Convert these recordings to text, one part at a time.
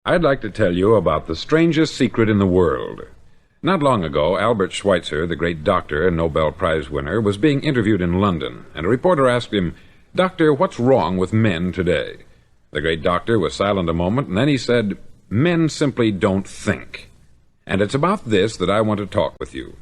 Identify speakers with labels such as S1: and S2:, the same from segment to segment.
S1: I'd like to tell you about the strangest secret in the world. Not long ago, Albert Schweitzer, the great doctor and Nobel Prize winner, was being interviewed in London, and a reporter asked him, "Doctor, what's wrong with men today?" The great doctor was silent a moment, and then he said, "Men simply don't think." And it's about this that I want to talk with you.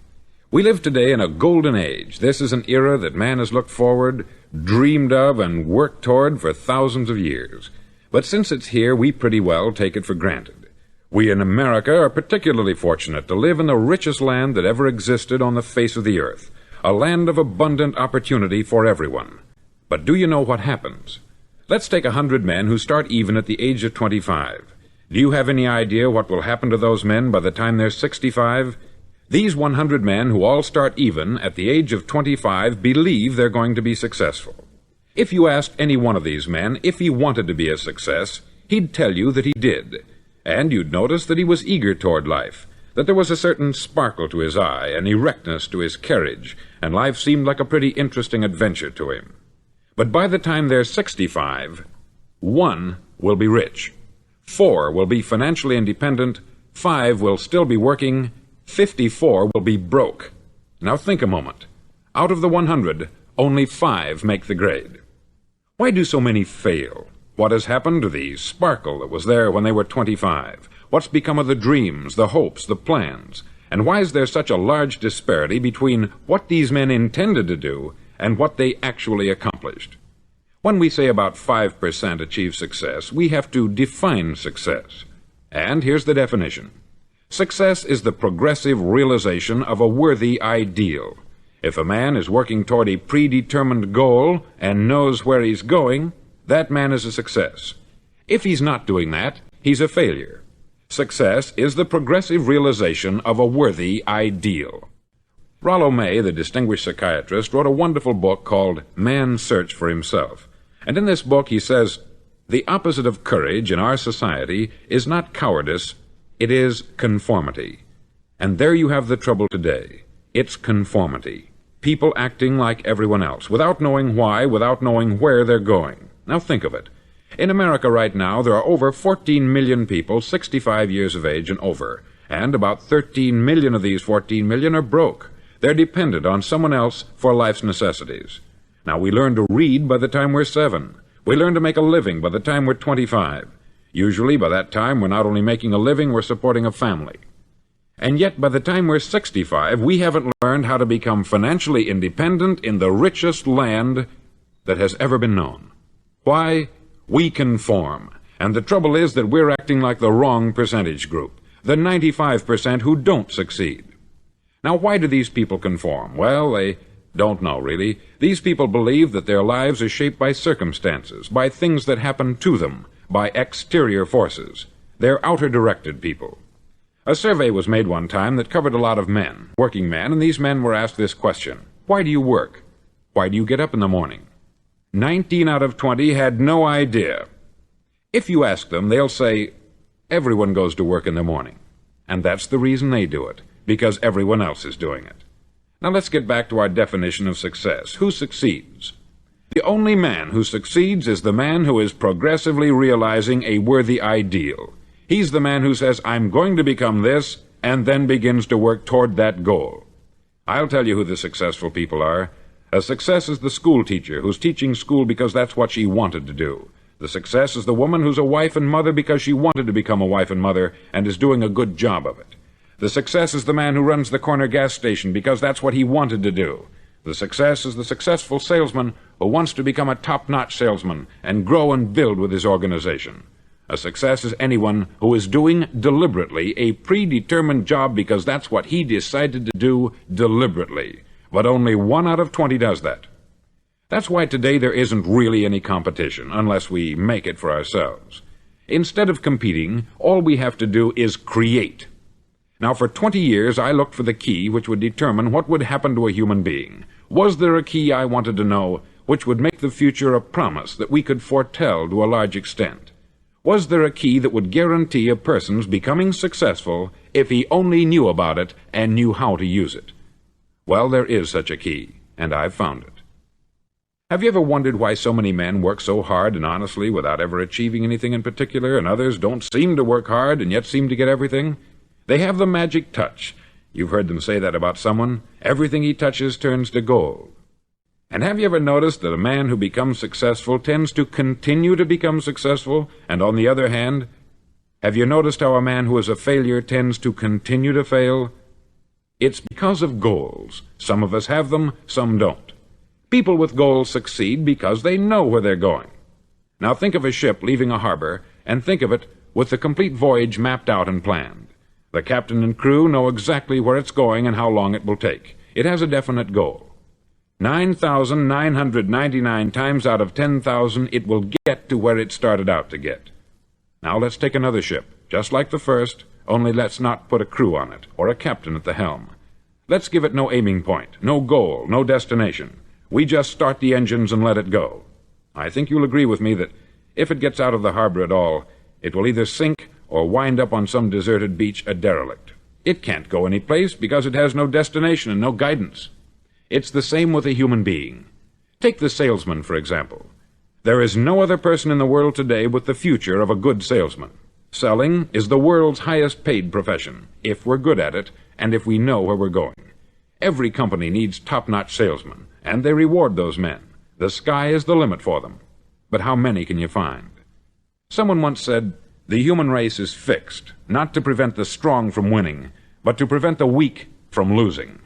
S1: We live today in a golden age. This is an era that man has looked forward, dreamed of, and worked toward for thousands of years. But since it's here, we pretty well take it for granted. We in America are particularly fortunate to live in the richest land that ever existed on the face of the earth, a land of abundant opportunity for everyone. But do you know what happens? Let's take 100 men who start even at the age of 25. Do you have any idea what will happen to those men by the time they're 65? These 100 men who all start even at the age of 25 believe they're going to be successful. If you asked any one of these men if he wanted to be a success, he'd tell you that he did. And you'd notice that he was eager toward life, that there was a certain sparkle to his eye, an erectness to his carriage, and life seemed like a pretty interesting adventure to him. But by the time they're 65, 1 will be rich, 4 will be financially independent, 5 will still be working, 54 will be broke. Now think a moment. Out of the 100, only 5 make the grade. Why do so many fail? What has happened to the sparkle that was there when they were 25? What's become of the dreams, the hopes, the plans? And why is there such a large disparity between what these men intended to do and what they actually accomplished? When we say about 5% achieve success, we have to define success. And here's the definition. Success is the progressive realization of a worthy ideal. If a man is working toward a predetermined goal and knows where he's going, that man is a success. If he's not doing that, he's a failure. Success is the progressive realization of a worthy ideal. Rollo May, the distinguished psychiatrist, wrote a wonderful book called Man's Search for Himself. And in this book he says, the opposite of courage in our society is not cowardice, it is conformity. And there you have the trouble today. It's conformity. People acting like everyone else, without knowing why, without knowing where they're going. Now think of it. In America right now, there are over 14 million people 65 years of age and over, and about 13 million of these 14 million are broke. They're dependent on someone else for life's necessities. Now, we learn to read by the time we're 7. We learn to make a living by the time we're 25. Usually, by that time, we're not only making a living, we're supporting a family. And yet, by the time we're 65, we haven't learned how to become financially independent in the richest land that has ever been known. Why? We conform. And the trouble is that we're acting like the wrong percentage group, the 95% who don't succeed. Now, why do these people conform? Well, they don't know, really. These people believe that their lives are shaped by circumstances, by things that happen to them, by exterior forces. They're outer-directed people. A survey was made one time that covered a lot of men, working men, and these men were asked this question. Why do you work? Why do you get up in the morning? 19 out of 20 had no idea. If you ask them, they'll say, everyone goes to work in the morning. And that's the reason they do it, because everyone else is doing it. Now let's get back to our definition of success. Who succeeds? The only man who succeeds is the man who is progressively realizing a worthy ideal. He's the man who says, I'm going to become this, and then begins to work toward that goal. I'll tell you who the successful people are. A success is the school teacher who's teaching school because that's what she wanted to do. The success is the woman who's a wife and mother because she wanted to become a wife and mother and is doing a good job of it. The success is the man who runs the corner gas station because that's what he wanted to do. The success is the successful salesman who wants to become a top-notch salesman and grow and build with his organization. A success is anyone who is doing deliberately a predetermined job because that's what he decided to do deliberately. But only 1 out of 20 does that. That's why today there isn't really any competition, unless we make it for ourselves. Instead of competing, all we have to do is create. Now, for 20 years, I looked for the key which would determine what would happen to a human being. Was there a key, I wanted to know, which would make the future a promise that we could foretell to a large extent? Was there a key that would guarantee a person's becoming successful if he only knew about it and knew how to use it? Well, there is such a key, and I've found it. Have you ever wondered why so many men work so hard and honestly without ever achieving anything in particular, and others don't seem to work hard and yet seem to get everything? They have the magic touch. You've heard them say that about someone. Everything he touches turns to gold. And have you ever noticed that a man who becomes successful tends to continue to become successful, and on the other hand, have you noticed how a man who is a failure tends to continue to fail? It's because of goals. Some of us have them, some don't. People with goals succeed because they know where they're going. Now think of a ship leaving a harbor, and think of it with the complete voyage mapped out and planned. The captain and crew know exactly where it's going and how long it will take. It has a definite goal. 9,999 times out of 10,000 it will get to where it started out to get. Now let's take another ship, just like the first, only let's not put a crew on it, or a captain at the helm. Let's give it no aiming point, no goal, no destination. We just start the engines and let it go. I think you'll agree with me that if it gets out of the harbor at all, it will either sink or wind up on some deserted beach a derelict. It can't go any place because it has no destination and no guidance. It's the same with a human being. Take the salesman, for example. There is no other person in the world today with the future of a good salesman. Selling is the world's highest paid profession, if we're good at it and if we know where we're going. Every company needs top-notch salesmen, and they reward those men. The sky is the limit for them. But how many can you find? Someone once said, the human race is fixed, not to prevent the strong from winning, but to prevent the weak from losing.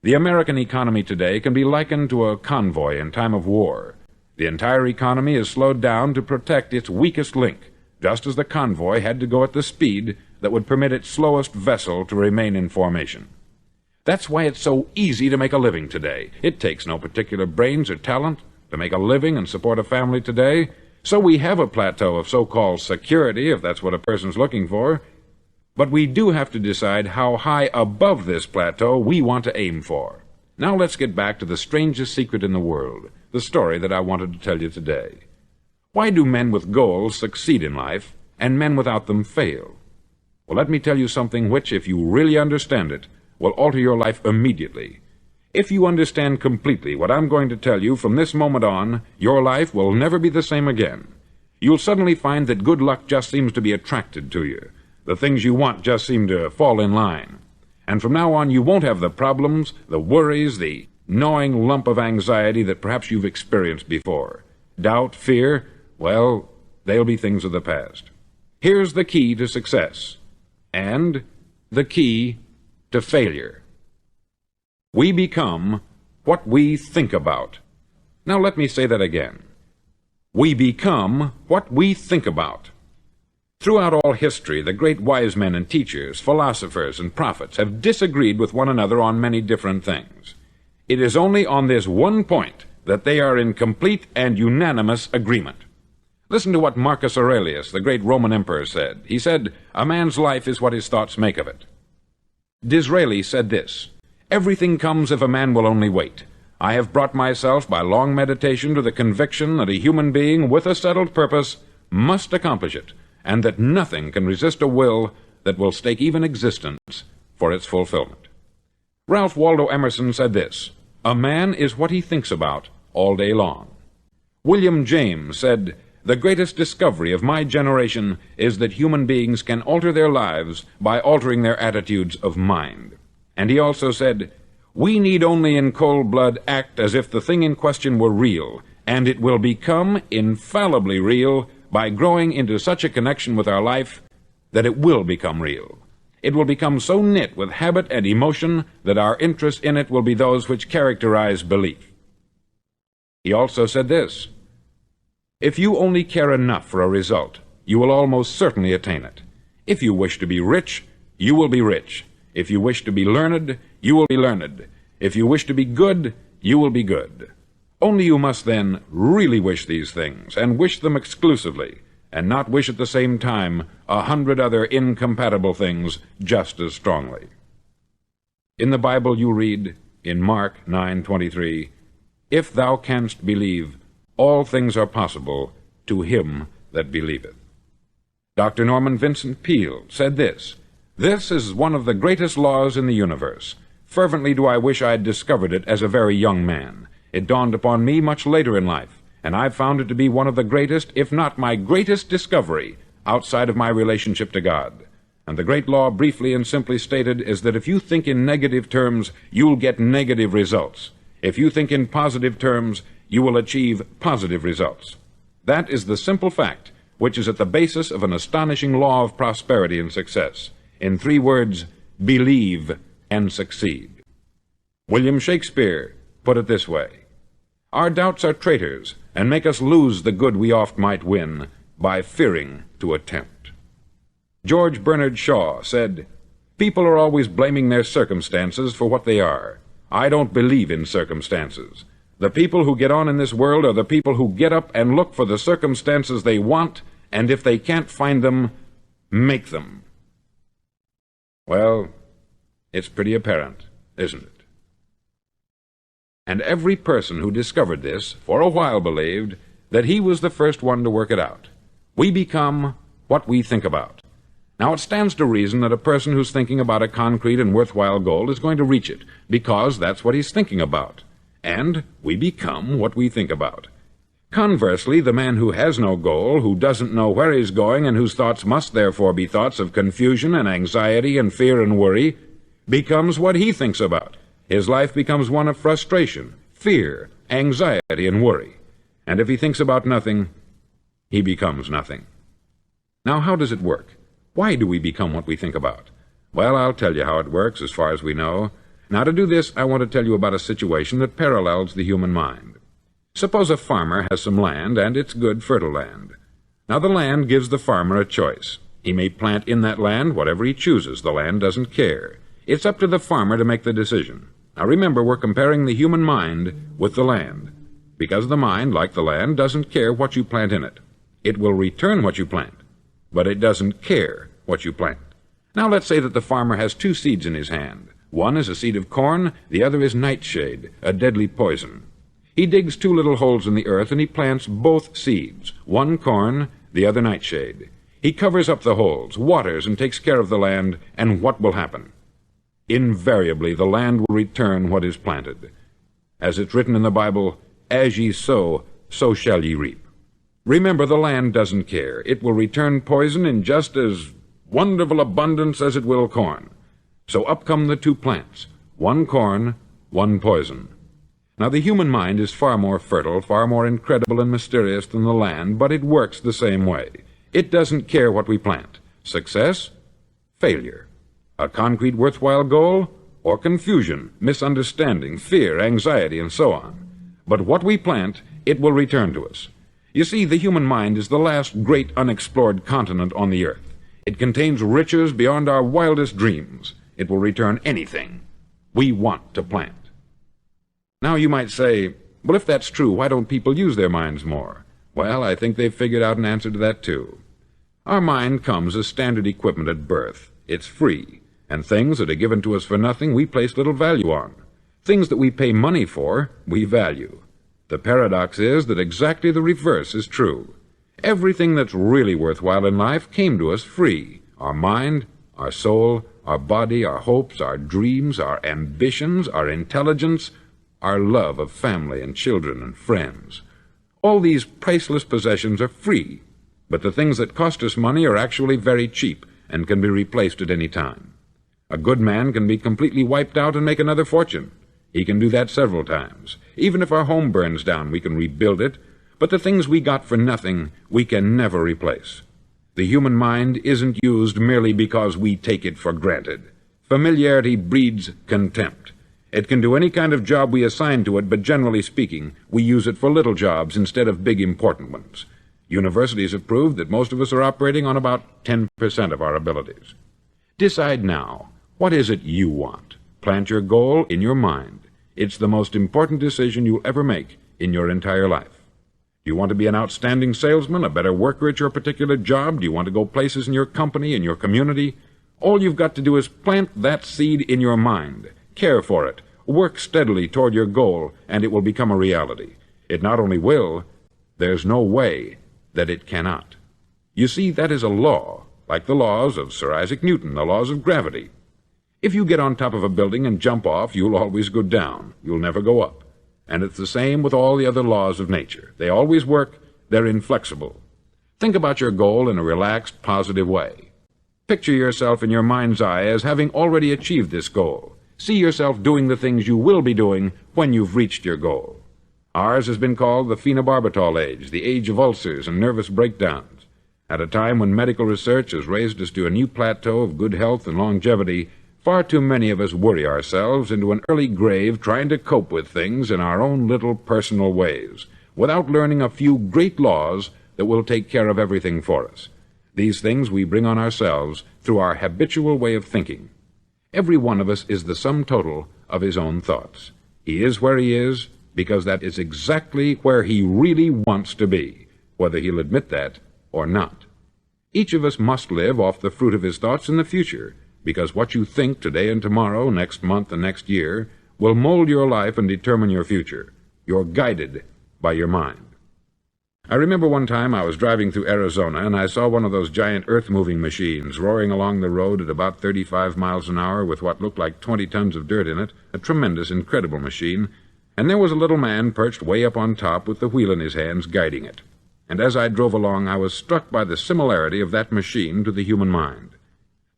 S1: The American economy today can be likened to a convoy in time of war. The entire economy is slowed down to protect its weakest link, just as the convoy had to go at the speed that would permit its slowest vessel to remain in formation. That's why it's so easy to make a living today. It takes no particular brains or talent to make a living and support a family today. So we have a plateau of so-called security, if that's what a person's looking for. But we do have to decide how high above this plateau we want to aim for. Now let's get back to the strangest secret in the world, the story that I wanted to tell you today. Why do men with goals succeed in life, and men without them fail? Well, let me tell you something which, if you really understand it, will alter your life immediately. If you understand completely what I'm going to tell you from this moment on, your life will never be the same again. You'll suddenly find that good luck just seems to be attracted to you. The things you want just seem to fall in line. And from now on, you won't have the problems, the worries, the gnawing lump of anxiety that perhaps you've experienced before. Doubt, fear, well, they'll be things of the past. Here's the key to success, and the key to failure. We become what we think about. Now let me say that again. We become what we think about. Throughout all history, the great wise men and teachers, philosophers and prophets have disagreed with one another on many different things. It is only on this one point that they are in complete and unanimous agreement. Listen to what Marcus Aurelius, the great Roman emperor, said. He said, "A man's life is what his thoughts make of it." Disraeli said this, "Everything comes if a man will only wait. I have brought myself by long meditation to the conviction that a human being with a settled purpose must accomplish it, and that nothing can resist a will that will stake even existence for its fulfillment." Ralph Waldo Emerson said this, "A man is what he thinks about all day long." William James said, "The greatest discovery of my generation is that human beings can alter their lives by altering their attitudes of mind." And he also said, "We need only in cold blood act as if the thing in question were real, and it will become infallibly real by growing into such a connection with our life that it will become real. It will become so knit with habit and emotion that our interest in it will be those which characterize belief." He also said this, "If you only care enough for a result, you will almost certainly attain it. If you wish to be rich, you will be rich. If you wish to be learned, you will be learned. If you wish to be good, you will be good. Only you must then really wish these things, and wish them exclusively, and not wish at the same time 100 other incompatible things just as strongly." In the Bible you read, in Mark 9:23, "If thou canst believe, all things are possible to him that believeth." Dr. Norman Vincent Peale said this, "This is one of the greatest laws in the universe. Fervently do I wish I had discovered it as a very young man. It dawned upon me much later in life, and I've found it to be one of the greatest, if not my greatest discovery, outside of my relationship to God. And the great law, briefly and simply stated, is that if you think in negative terms, you'll get negative results. If you think in positive terms, you will achieve positive results. That is the simple fact which is at the basis of an astonishing law of prosperity and success. In 3 words, believe and succeed. William Shakespeare put it this way: "Our doubts are traitors, and make us lose the good we oft might win, by fearing to attempt." George Bernard Shaw said, "People are always blaming their circumstances for what they are. I don't believe in circumstances. The people who get on in this world are the people who get up and look for the circumstances they want, and if they can't find them, make them." Well, it's pretty apparent, isn't it? And every person who discovered this for a while believed that he was the first one to work it out. We become what we think about. Now, it stands to reason that a person who's thinking about a concrete and worthwhile goal is going to reach it, because that's what he's thinking about. And we become what we think about. Conversely, the man who has no goal, who doesn't know where he's going, and whose thoughts must therefore be thoughts of confusion and anxiety and fear and worry, becomes what he thinks about. His life becomes one of frustration, fear, anxiety, and worry. And if he thinks about nothing, he becomes nothing. Now, how does it work? Why do we become what we think about? Well, I'll tell you how it works as far as we know. Now, to do this, I want to tell you about a situation that parallels the human mind. Suppose a farmer has some land, and it's good, fertile land. Now, the land gives the farmer a choice. He may plant in that land whatever he chooses. The land doesn't care. It's up to the farmer to make the decision. Now, remember, we're comparing the human mind with the land, because the mind, like the land, doesn't care what you plant in it. It will return what you plant, but it doesn't care what you plant. Now, let's say that the farmer has 2 seeds in his hand. One is a seed of corn, the other is nightshade, a deadly poison. He digs 2 little holes in the earth, and he plants both seeds, one corn, the other nightshade. He covers up the holes, waters, and takes care of the land, and what will happen? Invariably, the land will return what is planted. As it's written in the Bible, "As ye sow, so shall ye reap." Remember, the land doesn't care. It will return poison in just as wonderful abundance as it will corn. So up come the 2 plants, one corn, one poison. Now, the human mind is far more fertile, far more incredible and mysterious than the land, but it works the same way. It doesn't care what we plant. Success, failure. A concrete, worthwhile goal, or confusion, misunderstanding, fear, anxiety, and so on. But what we plant, it will return to us. You see, the human mind is the last great unexplored continent on the earth. It contains riches beyond our wildest dreams. It will return anything we want to plant. Now, you might say, well, if that's true, why don't people use their minds more? Well, I think they've figured out an answer to that, too. Our mind comes as standard equipment at birth. It's free, and things that are given to us for nothing we place little value on. Things that we pay money for, we value. The paradox is that exactly the reverse is true. Everything that's really worthwhile in life came to us free. Our mind, our soul, our body, our hopes, our dreams, our ambitions, our intelligence, our love of family and children and friends. All these priceless possessions are free, but the things that cost us money are actually very cheap and can be replaced at any time. A good man can be completely wiped out and make another fortune. He can do that several times. Even if our home burns down, we can rebuild it, but the things we got for nothing, we can never replace. The human mind isn't used merely because we take it for granted. Familiarity breeds contempt. It can do any kind of job we assign to it, but generally speaking, we use it for little jobs instead of big important ones. Universities have proved that most of us are operating on about 10% of our abilities. Decide now, what is it you want? Plant your goal in your mind. It's the most important decision you'll ever make in your entire life. Do you want to be an outstanding salesman, a better worker at your particular job? Do you want to go places in your company, in your community? All you've got to do is plant that seed in your mind. Care for it. Work steadily toward your goal, and it will become a reality. It not only will, there's no way that it cannot. You see, that is a law, like the laws of Sir Isaac Newton, the laws of gravity. If you get on top of a building and jump off, you'll always go down. You'll never go up. And it's the same with all the other laws of nature. They always work. They're inflexible. Think about your goal in a relaxed, positive way. Picture yourself in your mind's eye as having already achieved this goal. See yourself doing the things you will be doing when you've reached your goal. Ours has been called the phenobarbital age, the age of ulcers and nervous breakdowns. At a time when medical research has raised us to a new plateau of good health and longevity, far too many of us worry ourselves into an early grave trying to cope with things in our own little personal ways, without learning a few great laws that will take care of everything for us. These things we bring on ourselves through our habitual way of thinking. Every one of us is the sum total of his own thoughts. He is where he is because that is exactly where he really wants to be, whether he'll admit that or not. Each of us must live off the fruit of his thoughts in the future, because what you think today and tomorrow, next month and next year, will mold your life and determine your future. You're guided by your mind. I remember one time I was driving through Arizona, and I saw one of those giant earth-moving machines roaring along the road at about 35 miles an hour with what looked like 20 tons of dirt in it, a tremendous, incredible machine, and there was a little man perched way up on top with the wheel in his hands guiding it. And as I drove along, I was struck by the similarity of that machine to the human mind.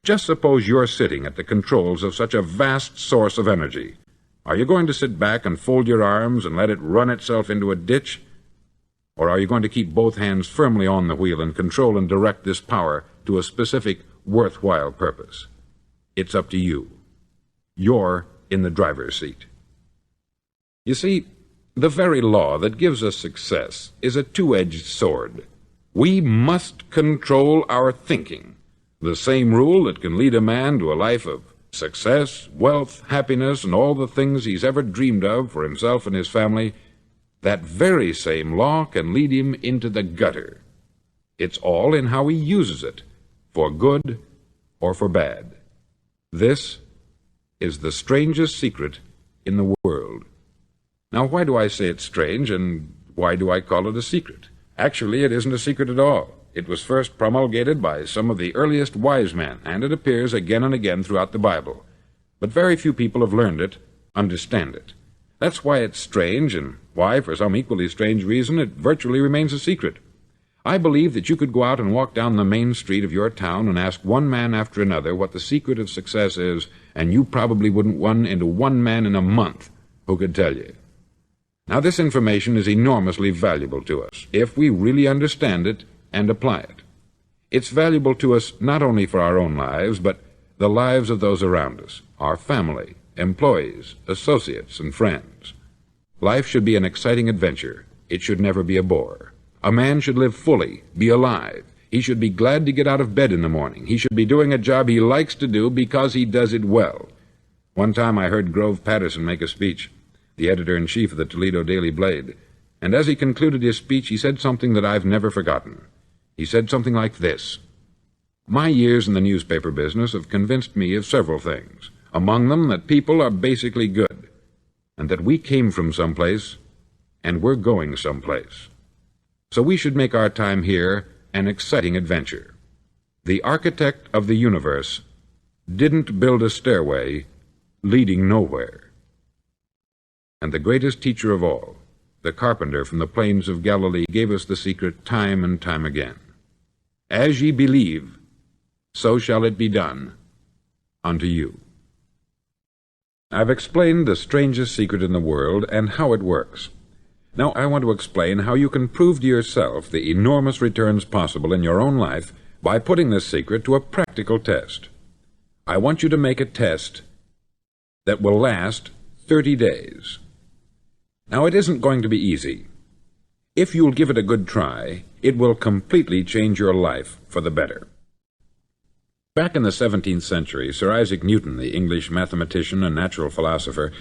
S1: Just suppose you're sitting at the controls of such a vast source of energy. Are you going to sit back and fold your arms and let it run itself into a ditch? Or are you going to keep both hands firmly on the wheel and control and direct this power to a specific, worthwhile purpose? It's up to you. You're in the driver's seat. You see, the very law that gives us success is a two-edged sword. We must control our thinking. The same rule that can lead a man to a life of success, wealth, happiness, and all the things he's ever dreamed of for himself and his family, that very same law can lead him into the gutter. It's all in how he uses it, for good or for bad. This is the strangest secret in the world. Now, why do I say it's strange, and why do I call it a secret? Actually, it isn't a secret at all. It was first promulgated by some of the earliest wise men, and it appears again and again throughout the Bible. But very few people have learned it, understand it. That's why it's strange, and why, for some equally strange reason, it virtually remains a secret. I believe that you could go out and walk down the main street of your town and ask one man after another what the secret of success is, and you probably wouldn't run into one man in a month who could tell you. Now, this information is enormously valuable to us, if we really understand it and apply it. It's valuable to us not only for our own lives, but the lives of those around us, our family, employees, associates, and friends. Life should be an exciting adventure. It should never be a bore. A man should live fully, be alive. He should be glad to get out of bed in the morning. He should be doing a job he likes to do because he does it well. One time I heard Grove Patterson make a speech, the editor-in-chief of the Toledo Daily Blade, and as he concluded his speech, he said something that I've never forgotten. He said something like this: "My years in the newspaper business have convinced me of several things, among them that people are basically good, and that we came from someplace, and we're going someplace. So we should make our time here an exciting adventure. The architect of the universe didn't build a stairway leading nowhere." And the greatest teacher of all, the carpenter from the plains of Galilee, gave us the secret time and time again. "As ye believe, so shall it be done unto you." I've explained the strangest secret in the world and how it works. Now I want to explain how you can prove to yourself the enormous returns possible in your own life by putting this secret to a practical test. I want you to make a test that will last 30 days. Now, it isn't going to be easy. If you'll give it a good try, it will completely change your life for the better. Back in the 17th century, Sir Isaac Newton, the English mathematician and natural philosopher,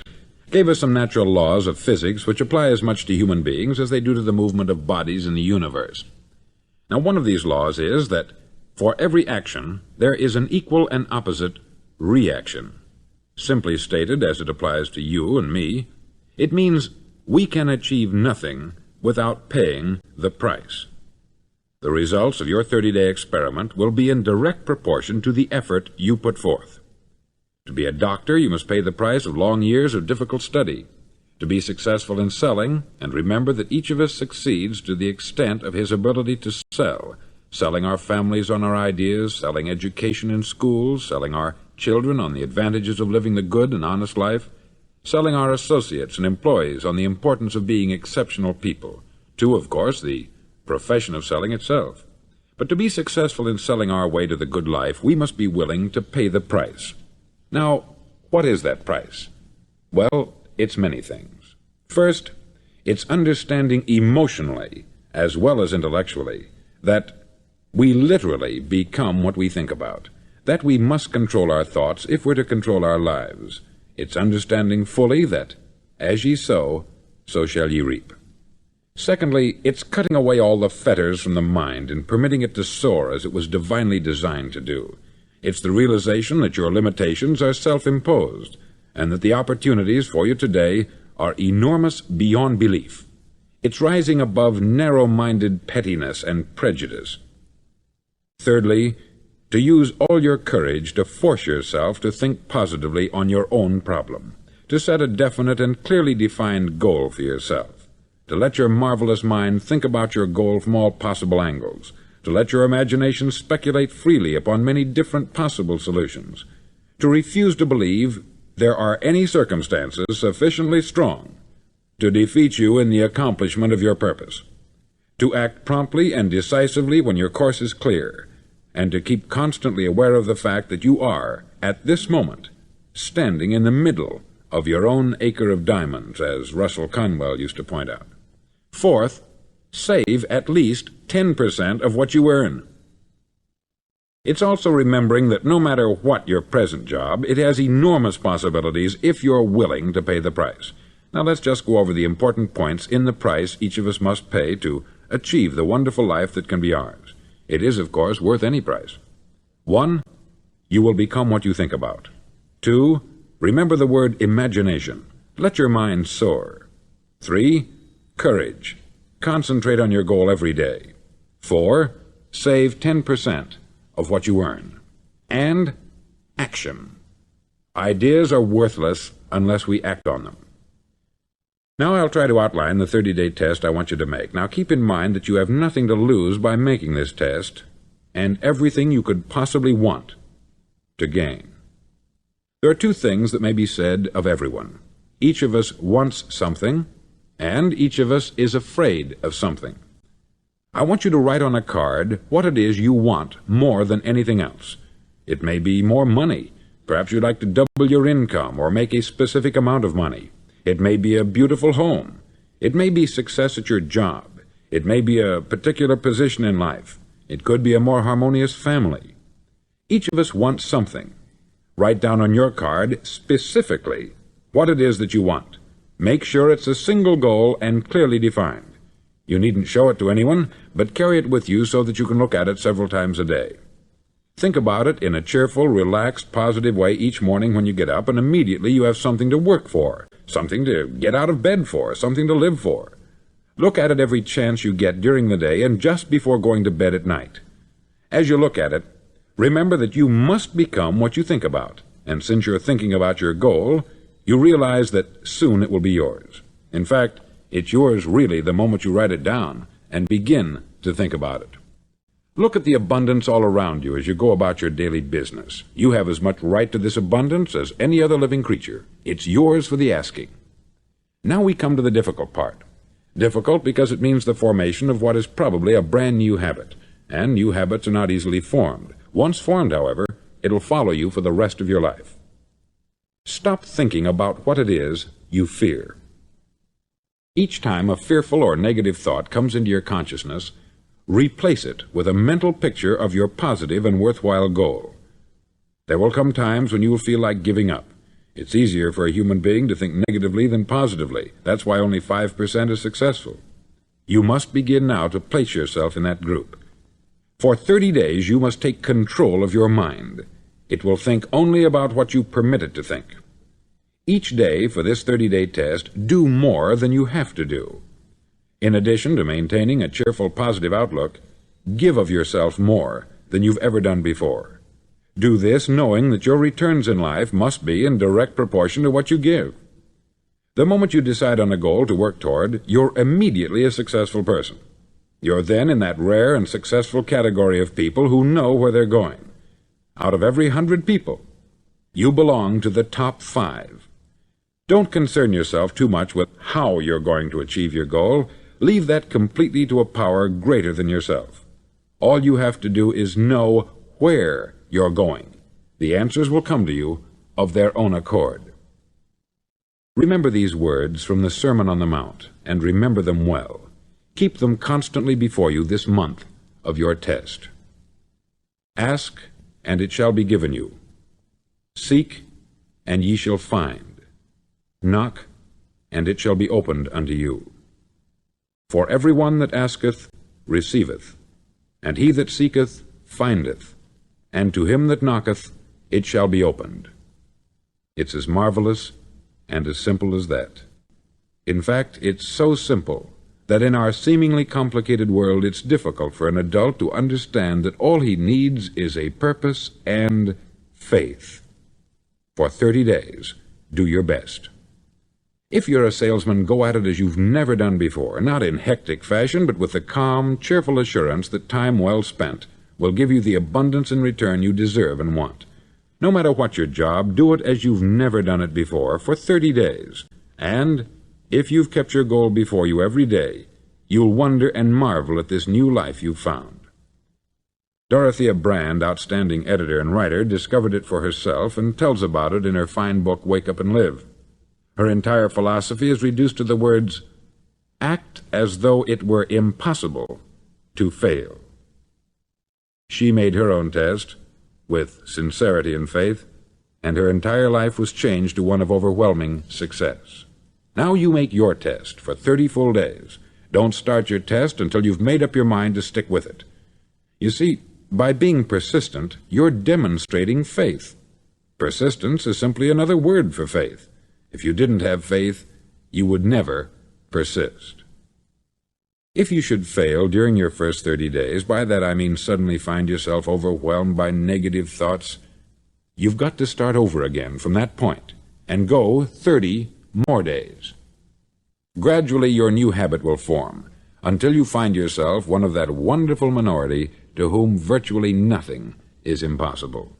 S1: gave us some natural laws of physics which apply as much to human beings as they do to the movement of bodies in the universe. Now, one of these laws is that for every action, there is an equal and opposite reaction. Simply stated, as it applies to you and me, it means we can achieve nothing without paying the price. The results of your 30-day experiment will be in direct proportion to the effort you put forth. To be a doctor, you must pay the price of long years of difficult study. to be successful in selling, and remember that each of us succeeds to the extent of his ability to sell, selling our families on our ideas, selling education in schools, selling our children on the advantages of living the good and honest life, selling our associates and employees on the importance of being exceptional people, to, of course, the profession of selling itself. But to be successful in selling our way to the good life, we must be willing to pay the price. Now, what is that price? Well, it's many things. First, it's understanding emotionally, as well as intellectually, that we literally become what we think about, that we must control our thoughts if we're to control our lives. It's understanding fully that, as ye sow, so shall ye reap. Secondly, it's cutting away all the fetters from the mind and permitting it to soar as it was divinely designed to do. It's the realization that your limitations are self-imposed, and that the opportunities for you today are enormous beyond belief. It's rising above narrow-minded pettiness and prejudice. Thirdly, to use all your courage to force yourself to think positively on your own problem, to set a definite and clearly defined goal for yourself, to let your marvelous mind think about your goal from all possible angles, to let your imagination speculate freely upon many different possible solutions, to refuse to believe there are any circumstances sufficiently strong to defeat you in the accomplishment of your purpose, to act promptly and decisively when your course is clear, and to keep constantly aware of the fact that you are, at this moment, standing in the middle of your own acre of diamonds, as Russell Conwell used to point out. Fourth, save at least 10% of what you earn. It's also remembering that no matter what your present job, it has enormous possibilities if you're willing to pay the price. Now let's just go over the important points in the price each of us must pay to achieve the wonderful life that can be ours. It is, of course, worth any price. 1. You will become what you think about. 2. Remember the word imagination. Let your mind soar. 3. Courage. Concentrate on your goal every day. 4. Save 10% of what you earn. And action. Ideas are worthless unless we act on them. Now I'll try to outline the 30-day test I want you to make. Now keep in mind that you have nothing to lose by making this test, and everything you could possibly want to gain. There are two things that may be said of everyone. Each of us wants something, and each of us is afraid of something. I want you to write on a card what it is you want more than anything else. It may be more money. Perhaps you'd like to double your income or make a specific amount of money. It may be a beautiful home. It may be success at your job. It may be a particular position in life. It could be a more harmonious family. Each of us wants something. Write down on your card specifically what it is that you want. Make sure it's a single goal and clearly defined. You needn't show it to anyone, but carry it with you so that you can look at it several times a day. Think about it in a cheerful, relaxed, positive way each morning when you get up, and immediately you have something to work for, something to get out of bed for, something to live for. Look at it every chance you get during the day and just before going to bed at night. As you look at it, remember that you must become what you think about, and since you're thinking about your goal, you realize that soon it will be yours. In fact, it's yours really the moment you write it down and begin to think about it. Look at the abundance all around you as you go about your daily business. You have as much right to this abundance as any other living creature. It's yours for the asking. Now we come to the difficult part. Difficult because it means the formation of what is probably a brand new habit, and new habits are not easily formed. Once formed, however, it'll follow you for the rest of your life. Stop thinking about what it is you fear. Each time a fearful or negative thought comes into your consciousness, replace it with a mental picture of your positive and worthwhile goal. There will come times when you will feel like giving up. It's easier for a human being to think negatively than positively. That's why only 5% is successful. You must begin now to place yourself in that group. For 30 days, you must take control of your mind. It will think only about what you permit it to think. Each day for this 30-day test, do more than you have to do. In addition to maintaining a cheerful, positive outlook, give of yourself more than you've ever done before. Do this knowing that your returns in life must be in direct proportion to what you give. The moment you decide on a goal to work toward, you're immediately a successful person. You're then in that rare and successful category of people who know where they're going. Out of every 100 people, you belong to the top 5. Don't concern yourself too much with how you're going to achieve your goal. Leave that completely to a power greater than yourself. All you have to do is know where you're going. The answers will come to you of their own accord. Remember these words from the Sermon on the Mount, and remember them well. Keep them constantly before you this month of your test. Ask, and it shall be given you. Seek, and ye shall find. Knock, and it shall be opened unto you. For every one that asketh receiveth, and he that seeketh findeth, and to him that knocketh it shall be opened. It's as marvelous and as simple as that. In fact, it's so simple that in our seemingly complicated world it's difficult for an adult to understand that all he needs is a purpose and faith. For 30 days, do your best. If you're a salesman, go at it as you've never done before, not in hectic fashion, but with the calm, cheerful assurance that time well spent will give you the abundance in return you deserve and want. No matter what your job, do it as you've never done it before for 30 days. And if you've kept your goal before you every day, you'll wonder and marvel at this new life you've found. Dorothea Brand, outstanding editor and writer, discovered it for herself and tells about it in her fine book, Wake Up and Live. Her entire philosophy is reduced to the words, act as though it were impossible to fail. She made her own test with sincerity and faith, and her entire life was changed to one of overwhelming success. Now you make your test for 30 full days. Don't start your test until you've made up your mind to stick with it. You see, by being persistent, you're demonstrating faith. Persistence is simply another word for faith. If you didn't have faith, you would never persist. If you should fail during your first 30 days, by that I mean suddenly find yourself overwhelmed by negative thoughts, you've got to start over again from that point and go 30 more days. Gradually your new habit will form until you find yourself one of that wonderful minority to whom virtually nothing is impossible.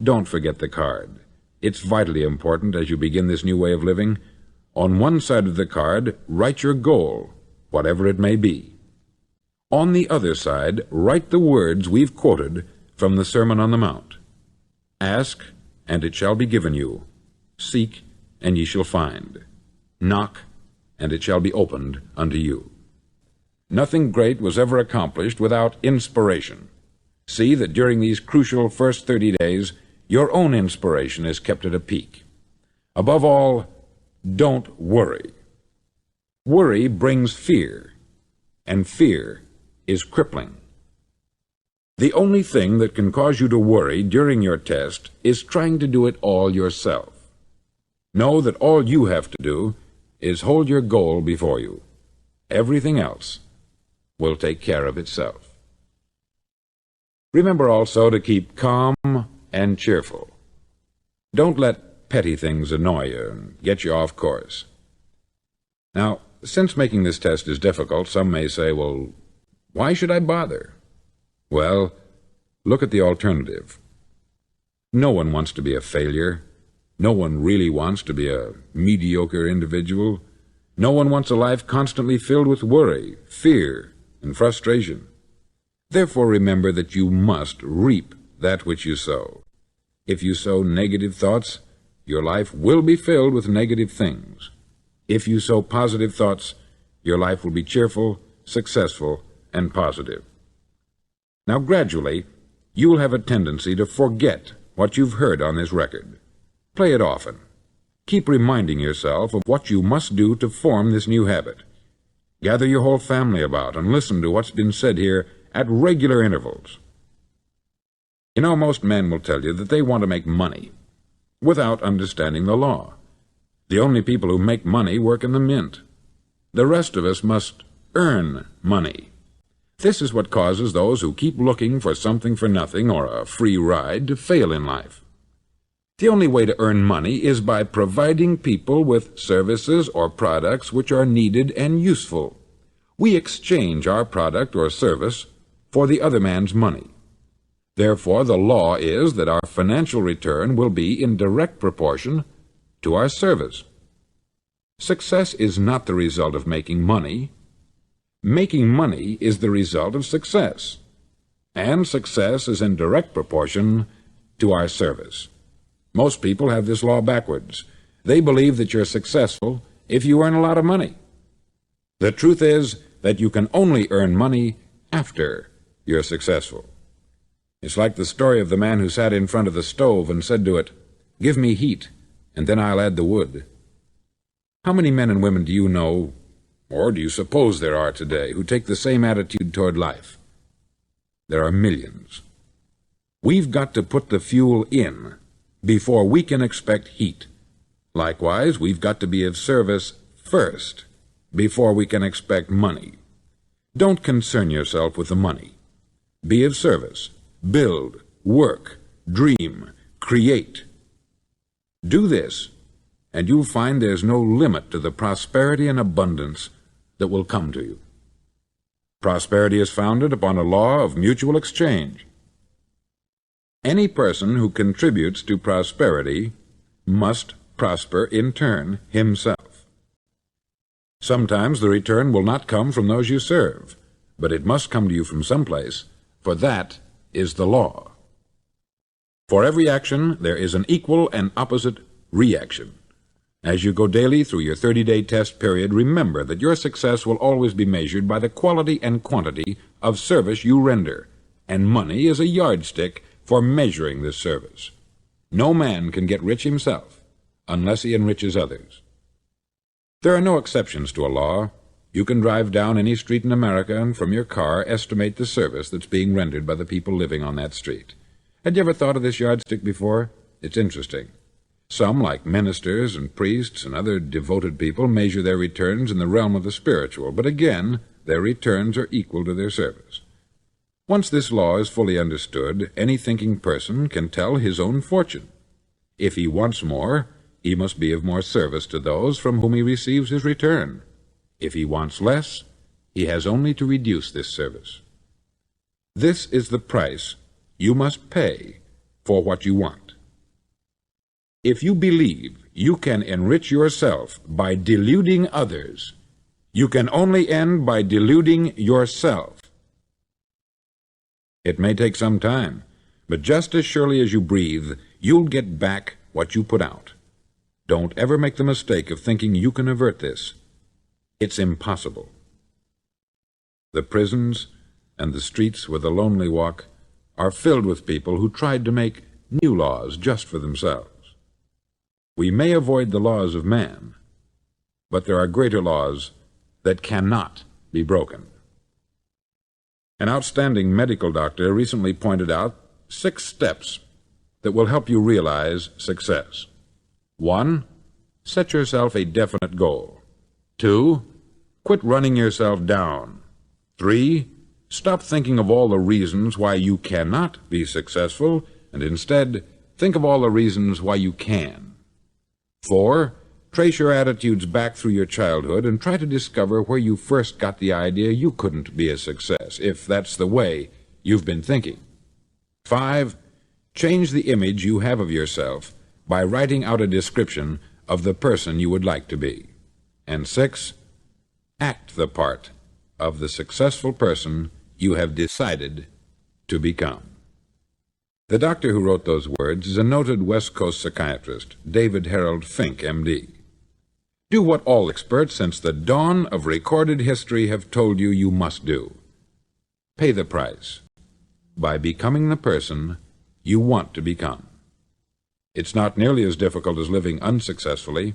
S1: Don't forget the card. It's vitally important as you begin this new way of living. On one side of the card, write your goal, whatever it may be. On the other side, write the words we've quoted from the Sermon on the Mount. Ask, and it shall be given you. Seek, and ye shall find. Knock, and it shall be opened unto you. Nothing great was ever accomplished without inspiration. See that during these crucial first 30 days, your own inspiration is kept at a peak. Above all, don't worry. Worry brings fear, and fear is crippling. The only thing that can cause you to worry during your test is trying to do it all yourself. Know that all you have to do is hold your goal before you. Everything else will take care of itself. Remember also to keep calm and cheerful. Don't let petty things annoy you and get you off course. Now, since making this test is difficult, some may say, well, why should I bother? Well, look at the alternative. No one wants to be a failure. No one really wants to be a mediocre individual. No one wants a life constantly filled with worry, fear, and frustration. Therefore, remember that you must reap that which you sow. If you sow negative thoughts, your life will be filled with negative things. If you sow positive thoughts, your life will be cheerful, successful, and positive. Now, gradually, you'll have a tendency to forget what you've heard on this record. Play it often. Keep reminding yourself of what you must do to form this new habit. Gather your whole family about and listen to what's been said here at regular intervals. You know, most men will tell you that they want to make money without understanding the law. The only people who make money work in the mint. The rest of us must earn money. This is what causes those who keep looking for something for nothing or a free ride to fail in life. The only way to earn money is by providing people with services or products which are needed and useful. We exchange our product or service for the other man's money. Therefore, the law is that our financial return will be in direct proportion to our service. Success is not the result of making money. Making money is the result of success, and success is in direct proportion to our service. Most people have this law backwards. They believe that you're successful if you earn a lot of money. The truth is that you can only earn money after you're successful. It's like the story of the man who sat in front of the stove and said to it, "Give me heat, and then I'll add the wood." How many men and women do you know, or do you suppose there are today, who take the same attitude toward life? There are millions. We've got to put the fuel in before we can expect heat. Likewise, we've got to be of service first before we can expect money. Don't concern yourself with the money. Be of service. Build, work, dream, create. Do this, and you'll find there's no limit to the prosperity and abundance that will come to you. Prosperity is founded upon a law of mutual exchange. Any person who contributes to prosperity must prosper in turn himself. Sometimes the return will not come from those you serve, but it must come to you from someplace, for that is the law. For every action, there is an equal and opposite reaction. As you go daily through your 30-day test period, remember that your success will always be measured by the quality and quantity of service you render, and money is a yardstick for measuring this service. No man can get rich himself unless he enriches others. There are no exceptions to a law. You can drive down any street in America and from your car estimate the service that's being rendered by the people living on that street. Had you ever thought of this yardstick before? It's interesting. Some, like ministers and priests and other devoted people, measure their returns in the realm of the spiritual, but again, their returns are equal to their service. Once this law is fully understood, any thinking person can tell his own fortune. If he wants more, he must be of more service to those from whom he receives his return. If he wants less, he has only to reduce this service. This is the price you must pay for what you want. If you believe you can enrich yourself by deluding others, you can only end by deluding yourself. It may take some time, but just as surely as you breathe, you'll get back what you put out. Don't ever make the mistake of thinking you can avert this. It's impossible. The prisons and the streets where the lonely walk are filled with people who tried to make new laws just for themselves. We may avoid the laws of man, but there are greater laws that cannot be broken. An outstanding medical doctor recently pointed out 6 steps that will help you realize success. 1. Set yourself a definite goal. 2. Quit running yourself down. 3. Stop thinking of all the reasons why you cannot be successful, and instead think of all the reasons why you can. 4. Trace your attitudes back through your childhood and try to discover where you first got the idea you couldn't be a success, if that's the way you've been thinking. 5. Change the image you have of yourself by writing out a description of the person you would like to be. And 6. Act the part of the successful person you have decided to become. The doctor who wrote those words is a noted West Coast psychiatrist, David Harold Fink, M.D. Do what all experts since the dawn of recorded history have told you you must do. Pay the price by becoming the person you want to become. It's not nearly as difficult as living unsuccessfully.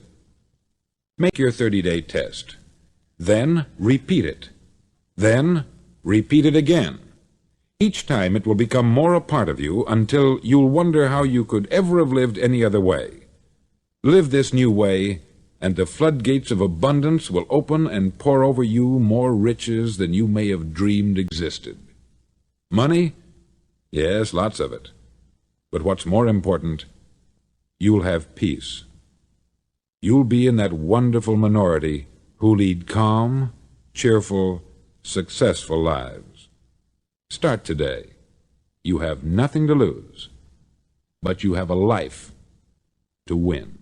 S1: Make your 30-day test. Then repeat it. Then repeat it again. Each time it will become more a part of you until you'll wonder how you could ever have lived any other way. Live this new way, and the floodgates of abundance will open and pour over you more riches than you may have dreamed existed. Money? Yes, lots of it. But what's more important, you'll have peace. You'll be in that wonderful minority who lead calm, cheerful, successful lives. Start today. You have nothing to lose, but you have a life to win.